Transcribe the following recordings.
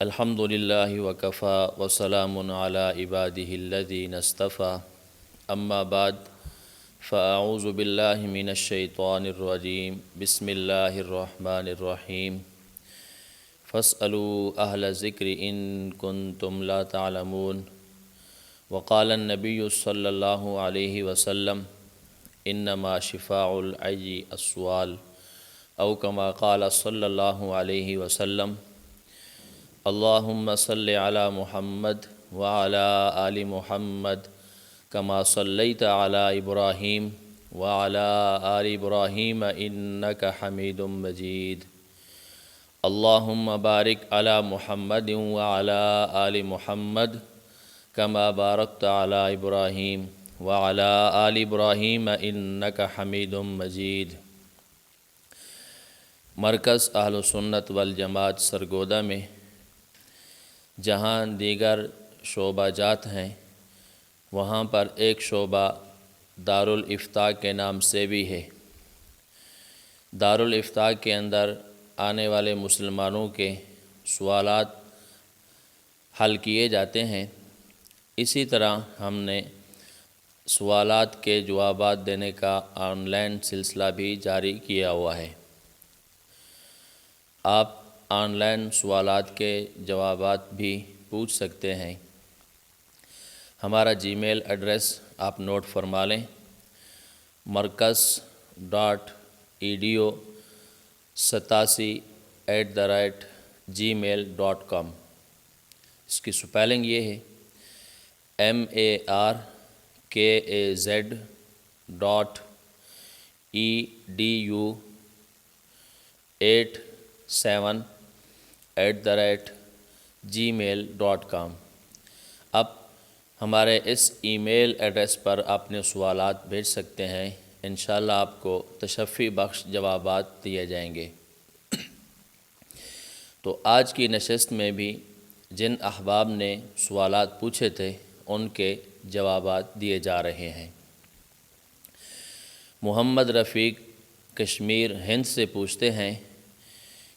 الحمد للہ وکفا وسلام علی عبادہ الذین اصطفیٰ اما بعد فاعوذ باللہ من الشیطان الرجیم بسم اللہ الرحمن الرحیم فاسألوا اہل الذکر ان کنتم لا تعلمون وقال النبی صلی اللہ علیہ وسلم انما شفاء العی السؤال او کما قال صلی اللہ علیہ وسلم اللہم صلی علی محمد وعلی آل محمد کما صلیت علی ابراہیم وعلی آل ابراہیم انک حمید مجید اللہم بارک علی محمد وعلی آل محمد کما بارکت علی ابراہیم وعلی آل ابراہیم انک حمید مجید۔ مرکز اہل سنت والجماعت سرگودہ میں جہاں دیگر شعبہ جات ہیں وہاں پر ایک شعبہ دارالافتاء کے نام سے بھی ہے۔ دارالافتاء کے اندر آنے والے مسلمانوں کے سوالات حل کیے جاتے ہیں۔ اسی طرح ہم نے سوالات کے جوابات دینے کا آن لائن سلسلہ بھی جاری کیا ہوا ہے۔ آپ آن لائن سوالات کے جوابات بھی پوچھ سکتے ہیں۔ ہمارا جی میل ایڈریس آپ نوٹ فرما لیں، markaz.edu87@gmail.com۔ اس کی سپیلنگ یہ ہے markaz.edu87@gmail.com۔ اب ہمارے اس ای میل ایڈریس پر اپنے سوالات بھیج سکتے ہیں، انشاءاللہ آپ کو تشفی بخش جوابات دیے جائیں گے۔ تو آج کی نشست میں بھی جن احباب نے سوالات پوچھے تھے ان کے جوابات دیے جا رہے ہیں۔ محمد رفیق کشمیر ہند سے پوچھتے ہیں،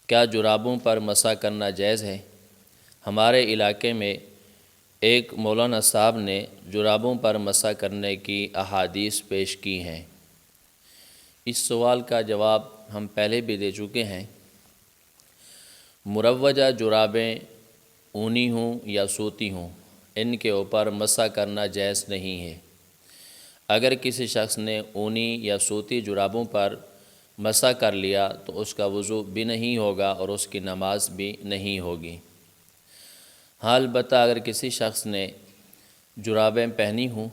کیا جرابوں پر مسح کرنا جائز ہے؟ ہمارے علاقے میں ایک مولانا صاحب نے جرابوں پر مسح کرنے کی احادیث پیش کی ہیں۔ اس سوال کا جواب ہم پہلے بھی دے چکے ہیں۔ مروجہ جرابیں اونی ہوں یا سوتی ہوں، ان کے اوپر مسح کرنا جائز نہیں ہے۔ اگر کسی شخص نے اونی یا سوتی جرابوں پر مسح کر لیا تو اس کا وضو بھی نہیں ہوگا اور اس کی نماز بھی نہیں ہوگی۔ ہاں البتہ اگر کسی شخص نے جرابیں پہنی ہوں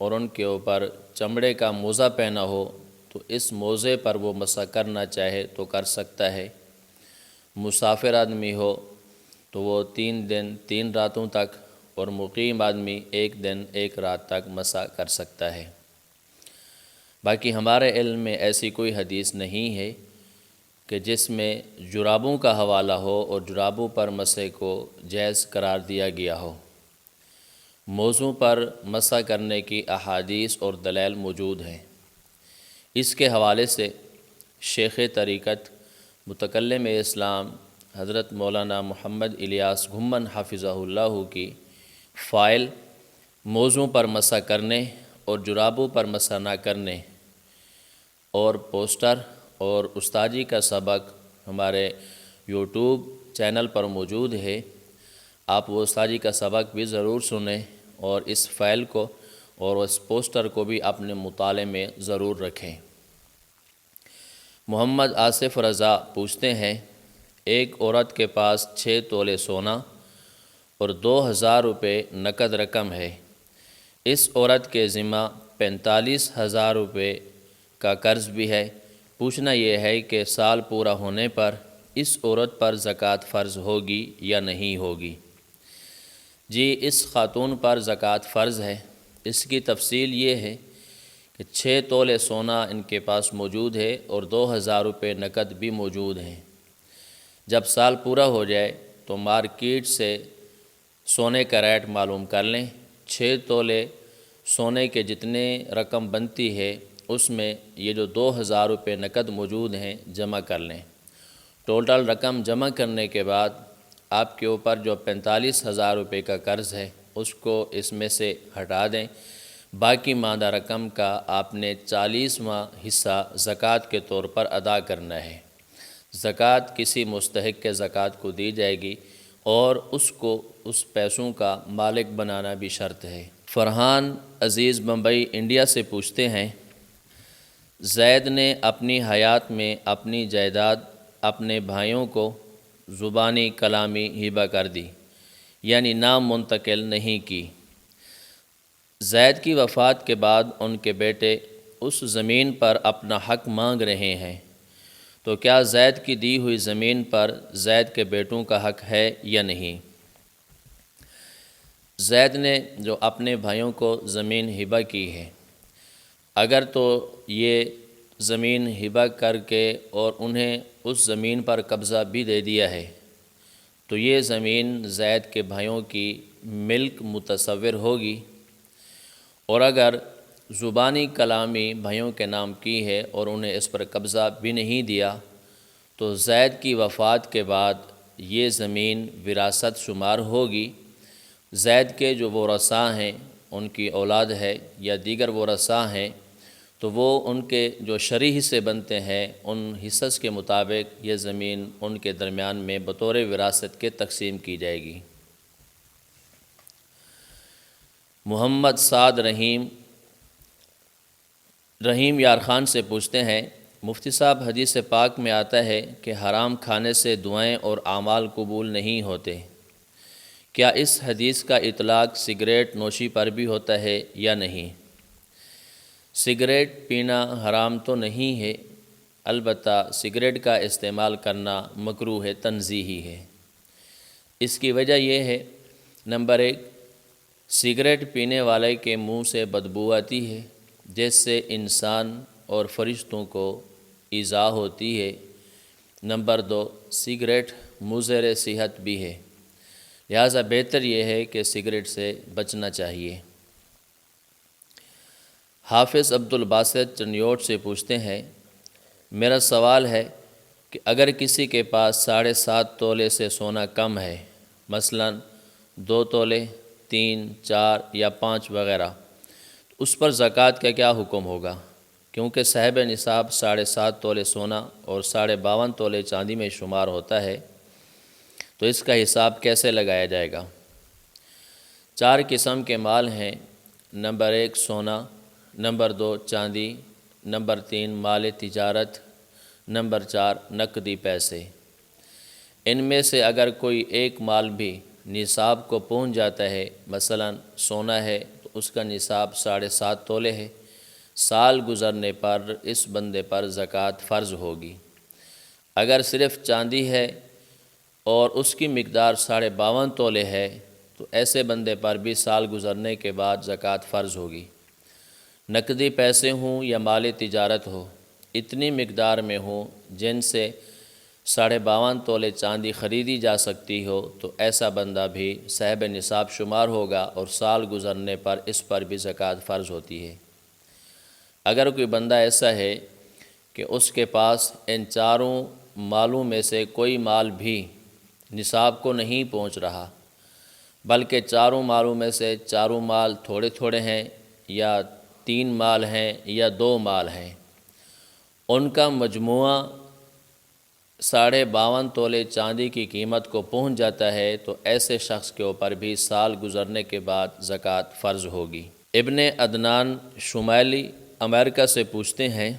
اور ان کے اوپر چمڑے کا موزہ پہنا ہو تو اس موزے پر وہ مسح کرنا چاہے تو کر سکتا ہے۔ مسافر آدمی ہو تو وہ 3 دن 3 راتوں تک اور مقیم آدمی 1 دن 1 رات تک مسح کر سکتا ہے۔ باقی ہمارے علم میں ایسی کوئی حدیث نہیں ہے کہ جس میں جرابوں کا حوالہ ہو اور جرابوں پر مسح کو جائز قرار دیا گیا ہو۔ موضوع پر مسح کرنے کی احادیث اور دلائل موجود ہیں۔ اس کے حوالے سے شیخ طریقت متکلم اسلام حضرت مولانا محمد الیاس گھمن حافظہ اللہ کی فائل موضوع پر مسح کرنے اور جرابوں پر مسح نہ کرنے اور پوسٹر اور استاذی کا سبق ہمارے یوٹیوب چینل پر موجود ہے۔ آپ وہ استاذی کا سبق بھی ضرور سنیں اور اس فائل کو اور اس پوسٹر کو بھی اپنے مطالعے میں ضرور رکھیں۔ محمد آصف رضا پوچھتے ہیں، ایک عورت کے پاس 6 تولے سونا اور 2000 روپے نقد رقم ہے۔ اس عورت کے ذمہ 45,000 روپے کا قرض بھی ہے۔ پوچھنا یہ ہے کہ سال پورا ہونے پر اس عورت پر زکوٰۃ فرض ہوگی یا نہیں ہوگی؟ جی، اس خاتون پر زکوٰۃ فرض ہے۔ اس کی تفصیل یہ ہے کہ 6 تولے سونا ان کے پاس موجود ہے اور 2000 روپے نقد بھی موجود ہیں۔ جب سال پورا ہو جائے تو مارکیٹ سے سونے کا ریٹ معلوم کر لیں۔ 6 تولے سونے کے جتنے رقم بنتی ہے اس میں یہ جو 2000 روپے نقد موجود ہیں جمع کر لیں۔ ٹوٹل رقم جمع کرنے کے بعد آپ کے اوپر جو 45,000 روپے کا قرض ہے اس کو اس میں سے ہٹا دیں، باقی ماندہ رقم کا آپ نے 40واں حصہ زکوٰۃ کے طور پر ادا کرنا ہے۔ زکوٰۃ کسی مستحق کے زکوٰۃ کو دی جائے گی اور اس کو اس پیسوں کا مالک بنانا بھی شرط ہے۔ فرحان عزیز بمبئی انڈیا سے پوچھتے ہیں، زید نے اپنی حیات میں اپنی جائیداد اپنے بھائیوں کو زبانی کلامی ہبہ کر دی، یعنی نام منتقل نہیں کی۔ زید کی وفات کے بعد ان کے بیٹے اس زمین پر اپنا حق مانگ رہے ہیں، تو کیا زید کی دی ہوئی زمین پر زید کے بیٹوں کا حق ہے یا نہیں؟ زید نے جو اپنے بھائیوں کو زمین ہبہ کی ہے، اگر تو یہ زمین ہبہ کر کے اور انہیں اس زمین پر قبضہ بھی دے دیا ہے تو یہ زمین زید کے بھائیوں کی ملک متصور ہوگی، اور اگر زبانی کلامی بھائیوں کے نام کی ہے اور انہیں اس پر قبضہ بھی نہیں دیا تو زید کی وفات کے بعد یہ زمین وراثت شمار ہوگی۔ زید کے جو ورثاء ہیں، ان کی اولاد ہے یا دیگر ورثاء ہیں، تو وہ ان کے جو شرعی حصے بنتے ہیں ان حصص کے مطابق یہ زمین ان کے درمیان میں بطور وراثت کے تقسیم کی جائے گی۔ محمد سعد رحیم یار خان سے پوچھتے ہیں، مفتی صاحب حدیث پاک میں آتا ہے کہ حرام کھانے سے دعائیں اور اعمال قبول نہیں ہوتے، کیا اس حدیث کا اطلاق سگریٹ نوشی پر بھی ہوتا ہے یا نہیں؟ سگریٹ پینا حرام تو نہیں ہے، البتہ سگریٹ کا استعمال کرنا مکروہ ہے، تنزیہی ہے۔ اس کی وجہ یہ ہے، نمبر 1، سگریٹ پینے والے کے منہ سے بدبو آتی ہے جس سے انسان اور فرشتوں کو ایذا ہوتی ہے۔ نمبر 2، سگریٹ مضر صحت بھی ہے، لہذا بہتر یہ ہے کہ سگریٹ سے بچنا چاہیے۔ حافظ عبد الباسط چنیوٹ سے پوچھتے ہیں، میرا سوال ہے کہ اگر کسی کے پاس 7.5 تولے سے سونا کم ہے، مثلا 2 تولے، 3، 4 یا 5 وغیرہ، اس پر زکوٰۃ کا کیا حکم ہوگا؟ کیونکہ صاحب نصاب 7.5 تولے سونا اور 52.5 تولے چاندی میں شمار ہوتا ہے، تو اس کا حساب کیسے لگایا جائے گا؟ 4 قسم کے مال ہیں، نمبر 1 سونا، نمبر 2 چاندی، نمبر 3 مال تجارت، نمبر 4 نقدی پیسے۔ ان میں سے اگر کوئی ایک مال بھی نصاب کو پہنچ جاتا ہے، مثلا سونا ہے تو اس کا نصاب 7.5 تولے ہے، سال گزرنے پر اس بندے پر زکوٰۃ فرض ہوگی۔ اگر صرف چاندی ہے اور اس کی مقدار 52.5 تولے ہے تو ایسے بندے پر بھی سال گزرنے کے بعد زکوٰۃ فرض ہوگی۔ نقدی پیسے ہوں یا مال تجارت ہو، اتنی مقدار میں ہوں جن سے 52.5 تولے چاندی خریدی جا سکتی ہو تو ایسا بندہ بھی صاحب نصاب شمار ہوگا اور سال گزرنے پر اس پر بھی زکوٰۃ فرض ہوتی ہے۔ اگر کوئی بندہ ایسا ہے کہ اس کے پاس ان 4 مالوں میں سے کوئی مال بھی نصاب کو نہیں پہنچ رہا، بلکہ 4 مالوں میں سے 4 مال تھوڑے تھوڑے ہیں یا 3 مال ہیں یا 2 مال ہیں، ان کا مجموعہ 52.5 تولے چاندی کی قیمت کو پہنچ جاتا ہے تو ایسے شخص کے اوپر بھی سال گزرنے کے بعد زکوٰۃ فرض ہوگی۔ ابن عدنان شمالی امریکہ سے پوچھتے ہیں،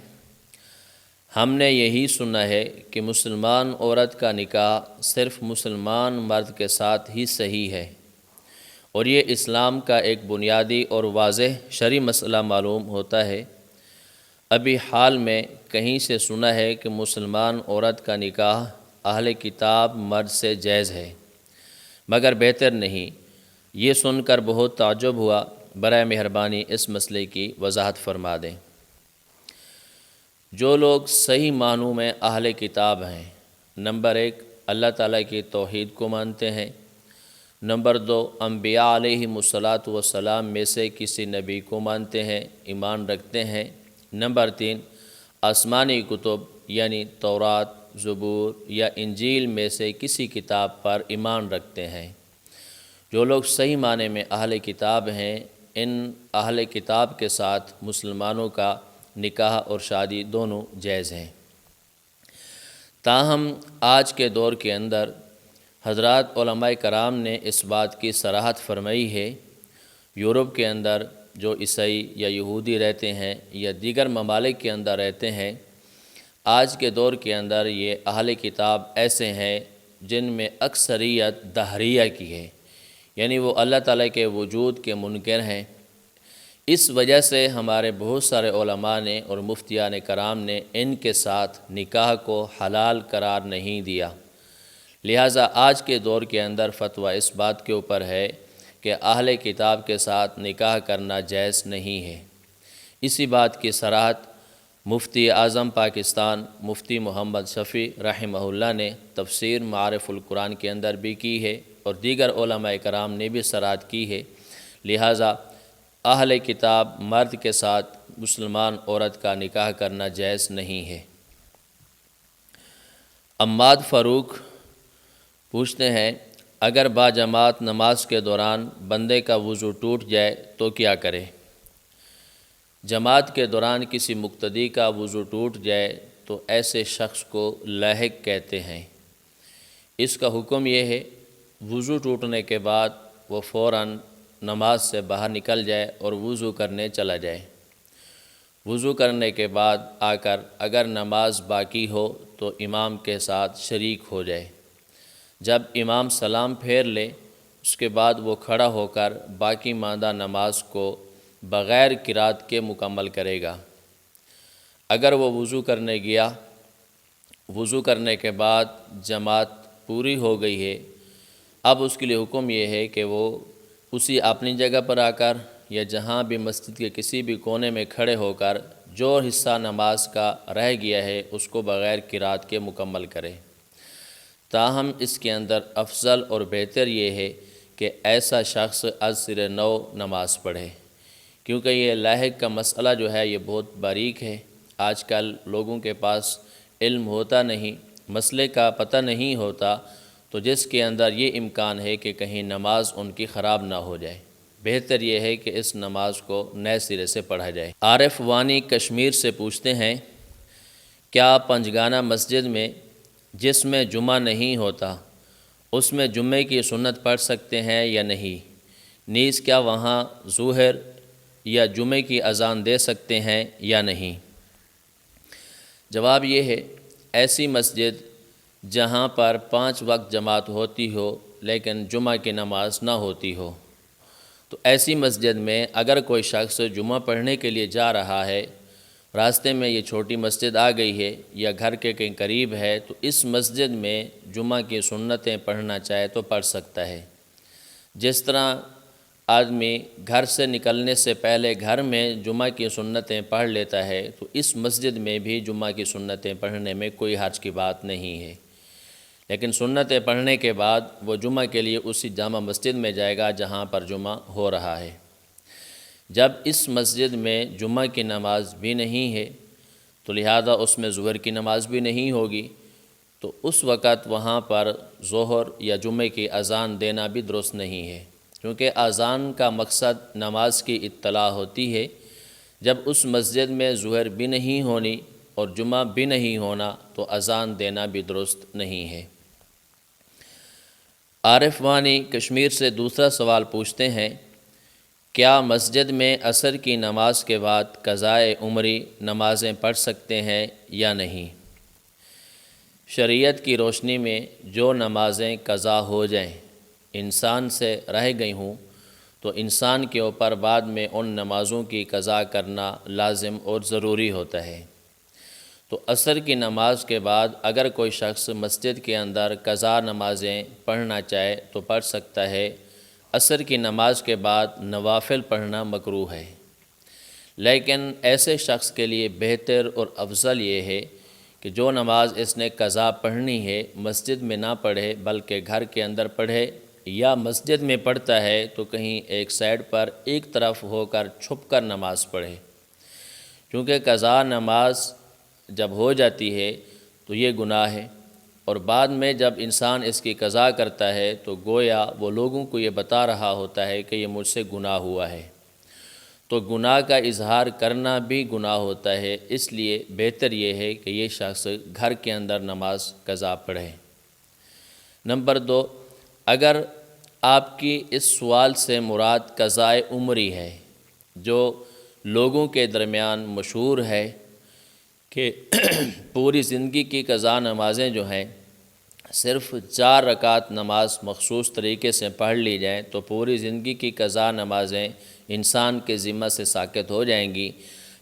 ہم نے یہی سنا ہے کہ مسلمان عورت کا نکاح صرف مسلمان مرد کے ساتھ ہی صحیح ہے، اور یہ اسلام کا ایک بنیادی اور واضح شرعی مسئلہ معلوم ہوتا ہے۔ ابھی حال میں کہیں سے سنا ہے کہ مسلمان عورت کا نکاح اہل کتاب مرد سے جائز ہے، مگر بہتر نہیں۔ یہ سن کر بہت تعجب ہوا، برائے مہربانی اس مسئلے کی وضاحت فرما دیں۔ جو لوگ صحیح معنوں میں اہل کتاب ہیں، نمبر 1 اللہ تعالیٰ کی توحید کو مانتے ہیں، نمبر 2 انبیاء علیہم الصلاۃ میں سے کسی نبی کو مانتے ہیں، ایمان رکھتے ہیں، نمبر 3 آسمانی کتب یعنی تورات، زبور یا انجیل میں سے کسی کتاب پر ایمان رکھتے ہیں۔ جو لوگ صحیح معنی میں اہل کتاب ہیں، ان اہل کتاب کے ساتھ مسلمانوں کا نکاح اور شادی دونوں جائز ہیں۔ تاہم آج کے دور کے اندر حضرات علماء کرام نے اس بات کی صراحت فرمائی ہے، یورپ کے اندر جو عیسائی یا یہودی رہتے ہیں یا دیگر ممالک کے اندر رہتے ہیں، آج کے دور کے اندر یہ اہل کتاب ایسے ہیں جن میں اکثریت دہریہ کی ہے، یعنی وہ اللہ تعالیٰ کے وجود کے منکر ہیں۔ اس وجہ سے ہمارے بہت سارے علماء نے اور مفتیان کرام نے ان کے ساتھ نکاح کو حلال قرار نہیں دیا۔ لہٰذا آج کے دور کے اندر فتویٰ اس بات کے اوپر ہے کہ اہل کتاب کے ساتھ نکاح کرنا جائز نہیں ہے۔ اسی بات کی صراحت مفتی اعظم پاکستان مفتی محمد شفیع رحمہ اللہ نے تفسیر معارف القرآن کے اندر بھی کی ہے اور دیگر علماء کرام نے بھی صراحت کی ہے۔ لہٰذا اہل کتاب مرد کے ساتھ مسلمان عورت کا نکاح کرنا جائز نہیں ہے۔ عماد فاروق پوچھتے ہیں، اگر باجماعت نماز کے دوران بندے کا وضو ٹوٹ جائے تو کیا کرے؟ جماعت کے دوران کسی مقتدی کا وضو ٹوٹ جائے تو ایسے شخص کو لاحق کہتے ہیں۔ اس کا حکم یہ ہے، وضو ٹوٹنے کے بعد وہ فوراً نماز سے باہر نکل جائے اور وضو کرنے چلا جائے۔ وضو کرنے کے بعد آ کر اگر نماز باقی ہو تو امام کے ساتھ شریک ہو جائے۔ جب امام سلام پھیر لے اس کے بعد وہ کھڑا ہو کر باقی ماندہ نماز کو بغیر قرات کے مکمل کرے گا۔ اگر وہ وضو کرنے گیا، وضو کرنے کے بعد جماعت پوری ہو گئی ہے، اب اس کے لیے حکم یہ ہے کہ وہ اسی اپنی جگہ پر آ کر یا جہاں بھی مسجد کے کسی بھی کونے میں کھڑے ہو کر جو حصہ نماز کا رہ گیا ہے اس کو بغیر قرات کے مکمل کرے۔ تاہم اس کے اندر افضل اور بہتر یہ ہے کہ ایسا شخص از سر نو نماز پڑھے، کیونکہ یہ لاحق کا مسئلہ جو ہے یہ بہت باریک ہے۔ آج کل لوگوں کے پاس علم ہوتا نہیں، مسئلے کا پتہ نہیں ہوتا، تو جس کے اندر یہ امکان ہے کہ کہیں نماز ان کی خراب نہ ہو جائے، بہتر یہ ہے کہ اس نماز کو نئے سرے سے پڑھا جائے۔ عارف وانی کشمیر سے پوچھتے ہیں، کیا پنجگانہ مسجد میں جس میں جمعہ نہیں ہوتا اس میں جمعے کی سنت پڑھ سکتے ہیں یا نہیں؟ نیز کیا وہاں ظہر یا جمعے کی اذان دے سکتے ہیں یا نہیں؟ جواب یہ ہے، ایسی مسجد جہاں پر 5 وقت جماعت ہوتی ہو لیکن جمعہ کی نماز نہ ہوتی ہو، تو ایسی مسجد میں اگر کوئی شخص جمعہ پڑھنے کے لیے جا رہا ہے، راستے میں یہ چھوٹی مسجد آ گئی ہے یا گھر کے کہیں قریب ہے، تو اس مسجد میں جمعہ کی سنتیں پڑھنا چاہے تو پڑھ سکتا ہے۔ جس طرح آدمی گھر سے نکلنے سے پہلے گھر میں جمعہ کی سنتیں پڑھ لیتا ہے، تو اس مسجد میں بھی جمعہ کی سنتیں پڑھنے میں کوئی حرج کی بات نہیں ہے۔ لیکن سنتیں پڑھنے کے بعد وہ جمعہ کے لیے اسی جامع مسجد میں جائے گا جہاں پر جمعہ ہو رہا ہے۔ جب اس مسجد میں جمعہ کی نماز بھی نہیں ہے تو لہذا اس میں ظہر کی نماز بھی نہیں ہوگی، تو اس وقت وہاں پر ظہر یا جمعے کی اذان دینا بھی درست نہیں ہے، کیونکہ اذان کا مقصد نماز کی اطلاع ہوتی ہے۔ جب اس مسجد میں ظہر بھی نہیں ہونی اور جمعہ بھی نہیں ہونا تو اذان دینا بھی درست نہیں ہے۔ عارف وانی کشمیر سے دوسرا سوال پوچھتے ہیں، کیا مسجد میں عصر کی نماز کے بعد قضائے عمری نمازیں پڑھ سکتے ہیں یا نہیں؟ شریعت کی روشنی میں جو نمازیں قضا ہو جائیں، انسان سے رہ گئی ہوں، تو انسان کے اوپر بعد میں ان نمازوں کی قضا کرنا لازم اور ضروری ہوتا ہے۔ تو عصر کی نماز کے بعد اگر کوئی شخص مسجد کے اندر قضا نمازیں پڑھنا چاہے تو پڑھ سکتا ہے۔ عصر کی نماز کے بعد نوافل پڑھنا مکروہ ہے، لیکن ایسے شخص کے لیے بہتر اور افضل یہ ہے کہ جو نماز اس نے قضا پڑھنی ہے مسجد میں نہ پڑھے بلکہ گھر کے اندر پڑھے، یا مسجد میں پڑھتا ہے تو کہیں ایک سائیڈ پر ایک طرف ہو کر چھپ کر نماز پڑھے، کیونکہ قضا نماز جب ہو جاتی ہے تو یہ گناہ ہے، اور بعد میں جب انسان اس کی قضا کرتا ہے تو گویا وہ لوگوں کو یہ بتا رہا ہوتا ہے کہ یہ مجھ سے گناہ ہوا ہے۔ تو گناہ کا اظہار کرنا بھی گناہ ہوتا ہے، اس لیے بہتر یہ ہے کہ یہ شخص گھر کے اندر نماز قضا پڑھے۔ نمبر 2، اگر آپ کی اس سوال سے مراد قضائے عمری ہے، جو لوگوں کے درمیان مشہور ہے کہ پوری زندگی کی قضا نمازیں جو ہیں صرف 4 رکعت نماز مخصوص طریقے سے پڑھ لی جائیں تو پوری زندگی کی قضا نمازیں انسان کے ذمہ سے ساقط ہو جائیں گی،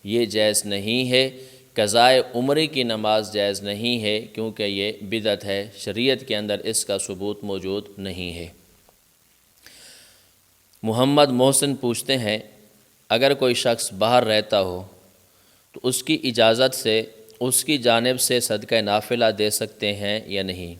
یہ جائز نہیں ہے۔ قضائے عمری کی نماز جائز نہیں ہے کیونکہ یہ بدعت ہے، شریعت کے اندر اس کا ثبوت موجود نہیں ہے۔ محمد محسن پوچھتے ہیں، اگر کوئی شخص باہر رہتا ہو تو اس کی اجازت سے اس کی جانب سے صدقہ نافلہ دے سکتے ہیں یا نہیں؟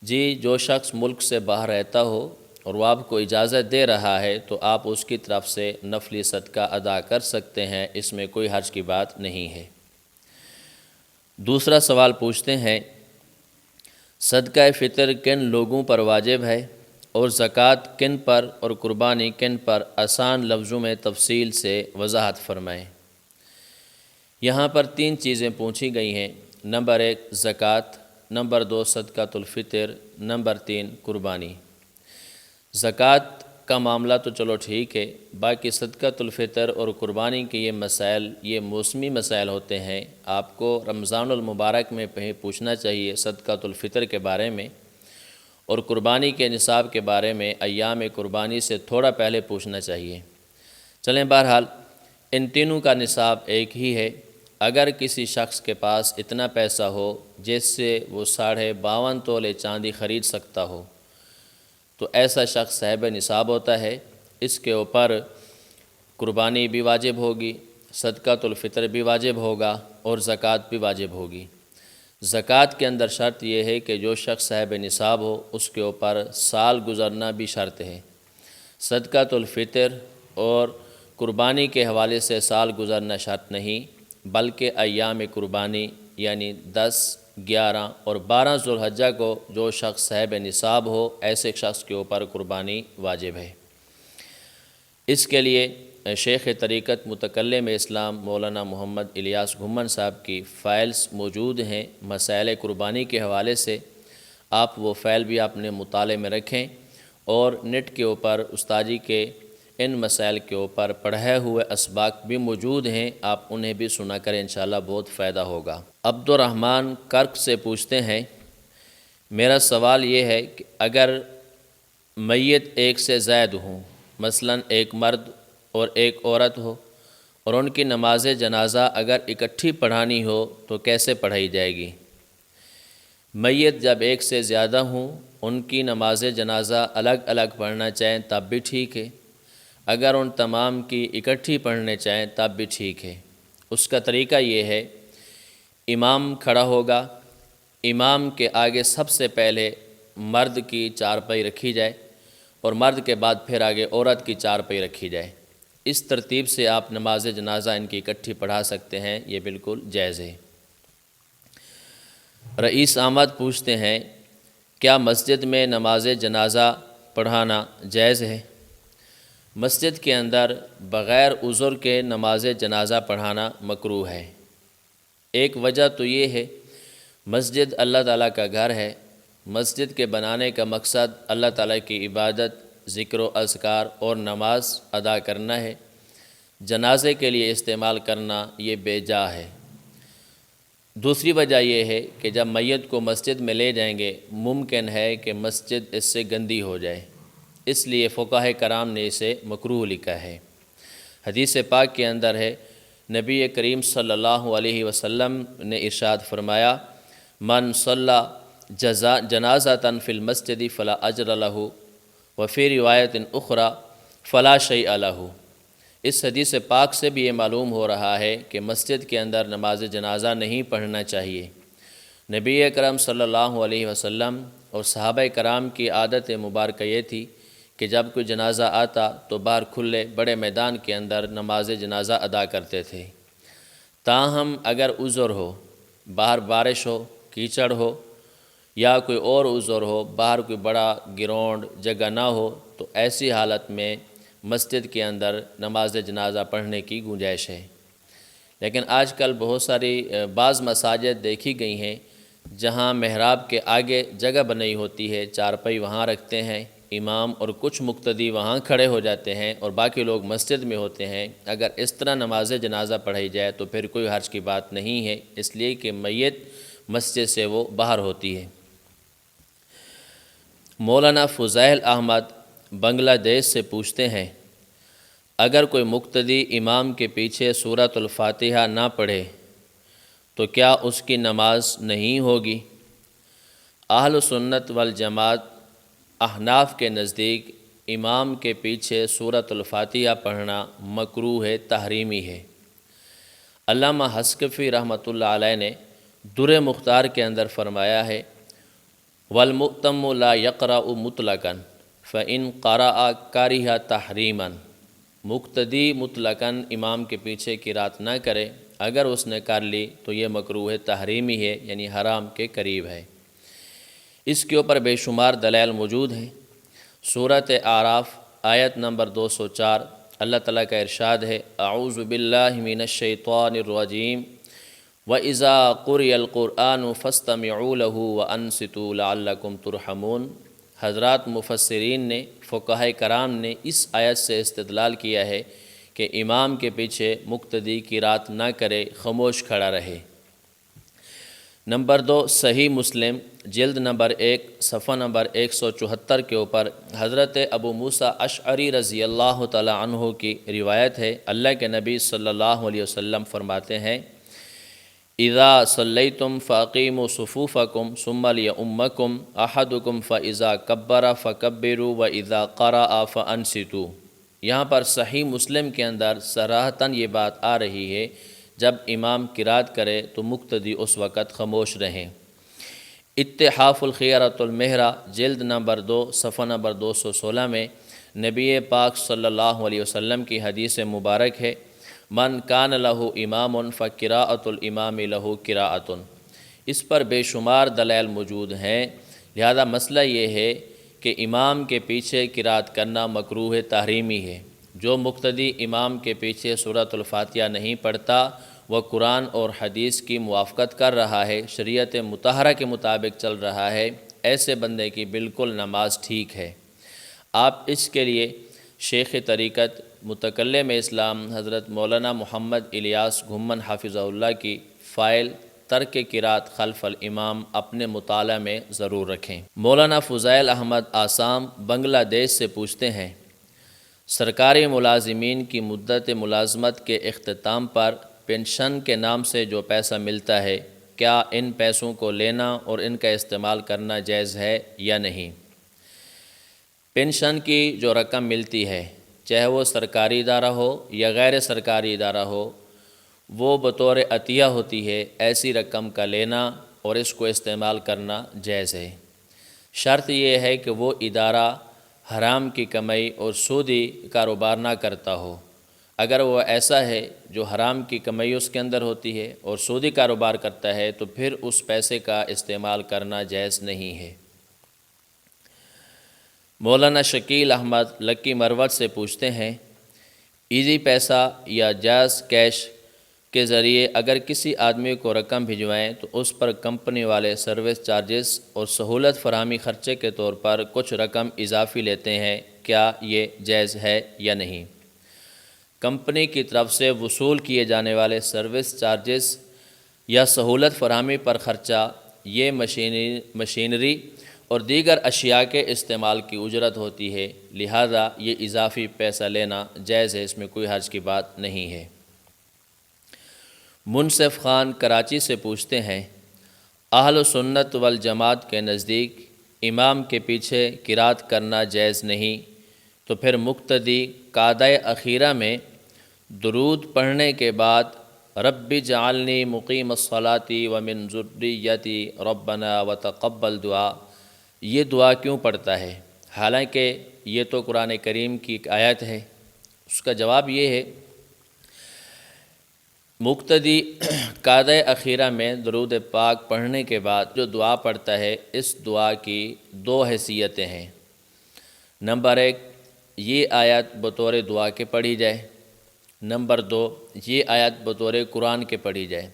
جی، جو شخص ملک سے باہر رہتا ہو اور وہ آپ کو اجازت دے رہا ہے تو آپ اس کی طرف سے نفلی صدقہ ادا کر سکتے ہیں، اس میں کوئی حرج کی بات نہیں ہے۔ دوسرا سوال پوچھتے ہیں، صدقہ فطر کن لوگوں پر واجب ہے اور زکوٰۃ کن پر اور قربانی کن پر؟ آسان لفظوں میں تفصیل سے وضاحت فرمائیں۔ یہاں پر 3 چیزیں پوچھی گئی ہیں، نمبر 1 زکوٰۃ، نمبر 2 صدقۃ الفطر، نمبر 3 قربانی۔ زکوٰۃ کا معاملہ تو چلو ٹھیک ہے، باقی صدقۃ الفطر اور قربانی کے یہ مسائل یہ موسمی مسائل ہوتے ہیں۔ آپ کو رمضان المبارک میں پوچھنا چاہیے صدقۃ الفطر کے بارے میں، اور قربانی کے نصاب کے بارے میں ایام قربانی سے تھوڑا پہلے پوچھنا چاہیے۔ چلیں، بہرحال ان تینوں کا نصاب ایک ہی ہے۔ اگر کسی شخص کے پاس اتنا پیسہ ہو جس سے وہ 52.5 تولے چاندی خرید سکتا ہو تو ایسا شخص صاحب نصاب ہوتا ہے، اس کے اوپر قربانی بھی واجب ہوگی، صدقۃ الفطر بھی واجب ہوگا اور زکوٰۃ بھی واجب ہوگی۔ زکوٰۃ کے اندر شرط یہ ہے کہ جو شخص صاحب نصاب ہو اس کے اوپر سال گزرنا بھی شرط ہے۔ صدقۃ الفطر اور قربانی کے حوالے سے سال گزرنا شرط نہیں، بلکہ ایام قربانی یعنی 10، 11 اور 12 ذو الحجہ کو جو شخص صاحب نصاب ہو ایسے شخص کے اوپر قربانی واجب ہے۔ اس کے لیے شیخ طریقت متکلم اسلام مولانا محمد الیاس گھمن صاحب کی فائلز موجود ہیں مسائل قربانی کے حوالے سے، آپ وہ فائل بھی اپنے مطالعے میں رکھیں، اور نیٹ کے اوپر استاد جی کے ان مسائل کے اوپر پڑھے ہوئے اسباق بھی موجود ہیں، آپ انہیں بھی سنا کریں، انشاءاللہ بہت فائدہ ہوگا۔ عبد الرحمن کرک سے پوچھتے ہیں، میرا سوال یہ ہے کہ اگر میت ایک سے زائد ہوں، مثلا ایک مرد اور ایک عورت ہو، اور ان کی نماز جنازہ اگر اکٹھی پڑھانی ہو تو کیسے پڑھائی جائے گی؟ میت جب ایک سے زیادہ ہوں، ان کی نماز جنازہ الگ الگ پڑھنا چاہیں تب بھی ٹھیک ہے، اگر ان تمام کی اکٹھی پڑھنے چاہیں تب بھی ٹھیک ہے۔ اس کا طریقہ یہ ہے، امام کھڑا ہوگا، امام کے آگے سب سے پہلے مرد کی چارپائی رکھی جائے اور مرد کے بعد پھر آگے عورت کی چارپائی رکھی جائے۔ اس ترتیب سے آپ نماز جنازہ ان کی اکٹھی پڑھا سکتے ہیں، یہ بالکل جائز ہے۔ رئیس احمد پوچھتے ہیں، کیا مسجد میں نماز جنازہ پڑھانا جائز ہے؟ مسجد کے اندر بغیر عذر کے نماز جنازہ پڑھانا مکروہ ہے۔ ایک وجہ تو یہ ہے، مسجد اللہ تعالیٰ کا گھر ہے، مسجد کے بنانے کا مقصد اللہ تعالیٰ کی عبادت، ذکر و اذکار اور نماز ادا کرنا ہے، جنازے کے لیے استعمال کرنا یہ بے جا ہے۔ دوسری وجہ یہ ہے کہ جب میت کو مسجد میں لے جائیں گے ممکن ہے کہ مسجد اس سے گندی ہو جائے، اس لیے فقہاء کرام نے اسے مکروہ لکھا ہے۔ حدیث پاک کے اندر ہے، نبی کریم صلی اللہ علیہ وسلم نے ارشاد فرمایا، من صلی جنازۃ فی المسجد فلا اجر لہ وفی روایت اخری فلا شیء لہ۔ اس حدیث پاک سے بھی یہ معلوم ہو رہا ہے کہ مسجد کے اندر نماز جنازہ نہیں پڑھنا چاہیے۔ نبی اکرم صلی اللہ علیہ وسلم اور صحابہ کرام کی عادت مبارکہ یہ تھی کہ جب کوئی جنازہ آتا تو باہر کھلے بڑے میدان کے اندر نماز جنازہ ادا کرتے تھے۔ تاہم اگر عذر ہو، باہر بارش ہو کیچڑ ہو یا کوئی اور عذر ہو، باہر کوئی بڑا گراؤنڈ جگہ نہ ہو، تو ایسی حالت میں مسجد کے اندر نماز جنازہ پڑھنے کی گنجائش ہے۔ لیکن آج کل بہت ساری بعض مساجد دیکھی گئی ہیں جہاں محراب کے آگے جگہ بنائی ہوتی ہے، چارپائی وہاں رکھتے ہیں، امام اور کچھ مقتدی وہاں کھڑے ہو جاتے ہیں اور باقی لوگ مسجد میں ہوتے ہیں۔ اگر اس طرح نماز جنازہ پڑھائی جائے تو پھر کوئی حرج کی بات نہیں ہے، اس لیے کہ میت مسجد سے وہ باہر ہوتی ہے۔ مولانا فضیل احمد بنگلہ دیش سے پوچھتے ہیں، اگر کوئی مقتدی امام کے پیچھے سورۃ الفاتحہ نہ پڑھے تو کیا اس کی نماز نہیں ہوگی؟ اہل سنت والجماعت احناف کے نزدیک امام کے پیچھے سورۃ الفاتحہ پڑھنا مکروہ ہے، تحریمی ہے۔ علامہ حسکفی رحمۃ اللہ علیہ نے در مختار کے اندر فرمایا ہے، والمؤتم لا یقرأ مطلقاً فإن قرأ کرہ تحریماً، مقتدی مطلقاً امام کے پیچھے قرات نہ کرے، اگر اس نے کر لی تو یہ مکروہ تحریمی ہے، یعنی حرام کے قریب ہے۔ اس کے اوپر بے شمار دلائل موجود ہیں۔ سورۃ اعراف آیت نمبر 204 اللہ تعالیٰ کا ارشاد ہے، اعوذ باللہ من الشیطان الرجیم وَإِذَا قُرِئَ الْقُرْآنُ فَاسْتَمِعُوا لَهُ وَأَنصِتُوا لَعَلَّكُمْ تُرْحَمُونَ۔ حضرات مفسرین نے، فقہاء کرام نے اس آیت سے استدلال کیا ہے کہ امام کے پیچھے مقتدی قرات نہ کرے، خاموش کھڑا رہے۔ نمبر 2، صحیح مسلم جلد نمبر 1 صفحہ نمبر 174 کے اوپر حضرت ابو موسیٰ اشعری رضی اللہ تعالی عنہ کی روایت ہے، اللہ کے نبی صلی اللہ علیہ وسلم فرماتے ہیں، اذا صلیتم فاقیموا صفوفکم ثم لیؤمکم احدکم فاذا کبر فکبروا واذا قرأ فانصتوا۔ یہاں پر صحیح مسلم کے اندر صراحتاً یہ بات آ رہی ہے، جب امام قرات کرے تو مقتدی اس وقت خاموش رہیں۔ اتحاف الخیرۃ المہرہ جلد نمبر 2 صفحہ نمبر 216 میں نبی پاک صلی اللہ علیہ وسلم کی حدیث مبارک ہے، من کان لہ امام فقراءۃ الامام لہ قراءۃ۔ اس پر بے شمار دلائل موجود ہیں، لہذا مسئلہ یہ ہے کہ امام کے پیچھے قرات کرنا مکروہ تحریمی ہے۔ جو مقتدی امام کے پیچھے سورۃ الفاتحہ نہیں پڑھتا، وہ قرآن اور حدیث کی موافقت کر رہا ہے، شریعت مطہرہ کے مطابق چل رہا ہے، ایسے بندے کی بالکل نماز ٹھیک ہے۔ آپ اس کے لیے شیخ طریقت متکلم اسلام حضرت مولانا محمد الیاس گھمن حافظہ اللہ کی فائل ترک قرات خلف الامام اپنے مطالعہ میں ضرور رکھیں۔ مولانا فضیل احمد آسام بنگلہ دیش سے پوچھتے ہیں، سرکاری ملازمین کی مدت ملازمت کے اختتام پر پنشن کے نام سے جو پیسہ ملتا ہے، کیا ان پیسوں کو لینا اور ان کا استعمال کرنا جائز ہے یا نہیں؟ پنشن کی جو رقم ملتی ہے، چاہے وہ سرکاری ادارہ ہو یا غیر سرکاری ادارہ ہو، وہ بطور عطیہ ہوتی ہے، ایسی رقم کا لینا اور اس کو استعمال کرنا جائز ہے۔ شرط یہ ہے کہ وہ ادارہ حرام کی کمائی اور سودی کاروبار نہ کرتا ہو۔ اگر وہ ایسا ہے جو حرام کی کمائی اس کے اندر ہوتی ہے اور سودی کاروبار کرتا ہے تو پھر اس پیسے کا استعمال کرنا جائز نہیں ہے۔ مولانا شکیل احمد لکی مروت سے پوچھتے ہیں، ایزی پیسہ یا جاز کیش کے ذریعے اگر کسی آدمی کو رقم بھجوائیں تو اس پر کمپنی والے سروس چارجز اور سہولت فراہمی خرچے کے طور پر کچھ رقم اضافی لیتے ہیں، کیا یہ جائز ہے یا نہیں؟ کمپنی کی طرف سے وصول کیے جانے والے سروس چارجز یا سہولت فراہمی پر خرچہ، یہ مشینری اور دیگر اشیاء کے استعمال کی اجرت ہوتی ہے، لہذا یہ اضافی پیسہ لینا جائز ہے، اس میں کوئی حرج کی بات نہیں ہے۔ منصف خان کراچی سے پوچھتے ہیں، اہل سنت والجماعت کے نزدیک امام کے پیچھے قرات کرنا جائز نہیں، تو پھر مقتدی قعدہ اخیرہ میں درود پڑھنے کے بعد رب اجعلنی مقیم الصلاۃ ومن ذریتی ربنا وتقبل دعا، یہ دعا کیوں پڑھتا ہے؟ حالانکہ یہ تو قرآن کریم کی ایک آیت ہے۔ اس کا جواب یہ ہے مقتدی قعدہ اخیرہ میں درود پاک پڑھنے کے بعد جو دعا پڑھتا ہے، اس دعا کی دو حیثیتیں ہیں۔ نمبر 1، یہ آیت بطور دعا کے پڑھی جائے۔ نمبر 2، یہ آیت بطور قرآن کے پڑھی جائے۔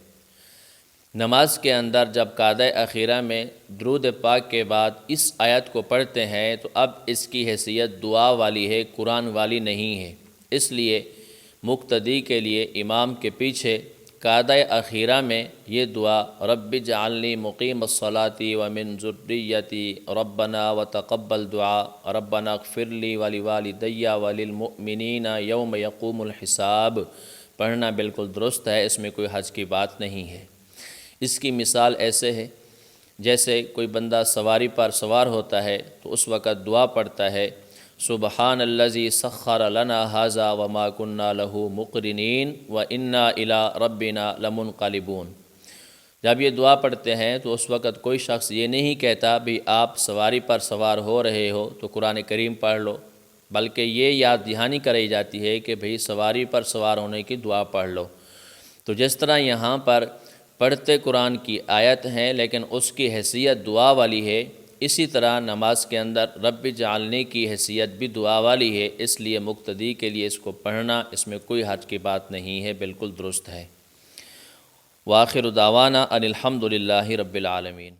نماز کے اندر جب قعدہ اخیرہ میں درود پاک کے بعد اس آیت کو پڑھتے ہیں تو اب اس کی حیثیت دعا والی ہے، قرآن والی نہیں ہے۔ اس لیے مقتدی کے لیے امام کے پیچھے قعدہ اخیرہ میں یہ دعا رب اجعلنی مقیم الصلاۃ ومن ذریتی ربنا وتقبل دعا ربنا اغفر لی ولوالدی وللمؤمنین یوم یقوم الحساب پڑھنا بالکل درست ہے، اس میں کوئی حرج کی بات نہیں ہے۔ اس کی مثال ایسے ہے جیسے کوئی بندہ سواری پر سوار ہوتا ہے تو اس وقت دعا پڑھتا ہے سبحان الذی سخر لنا ھذا وما كنا له مقرنین وانا الی ربنا لمنقلبون۔ جب یہ دعا پڑھتے ہیں تو اس وقت کوئی شخص یہ نہیں کہتا بھی آپ سواری پر سوار ہو رہے ہو تو قرآن کریم پڑھ لو، بلکہ یہ یاد دہانی کرائی جاتی ہے کہ بھئی سواری پر سوار ہونے کی دعا پڑھ لو۔ تو جس طرح یہاں پر پڑھتے قرآن کی آیت ہیں لیکن اس کی حیثیت دعا والی ہے، اسی طرح نماز کے اندر رب اجعلنی کی حیثیت بھی دعا والی ہے، اس لیے مقتدی کے لیے اس کو پڑھنا اس میں کوئی حرج کی بات نہیں ہے، بالکل درست ہے۔ وآخر دعوانا ان الحمد للہ رب العالمین۔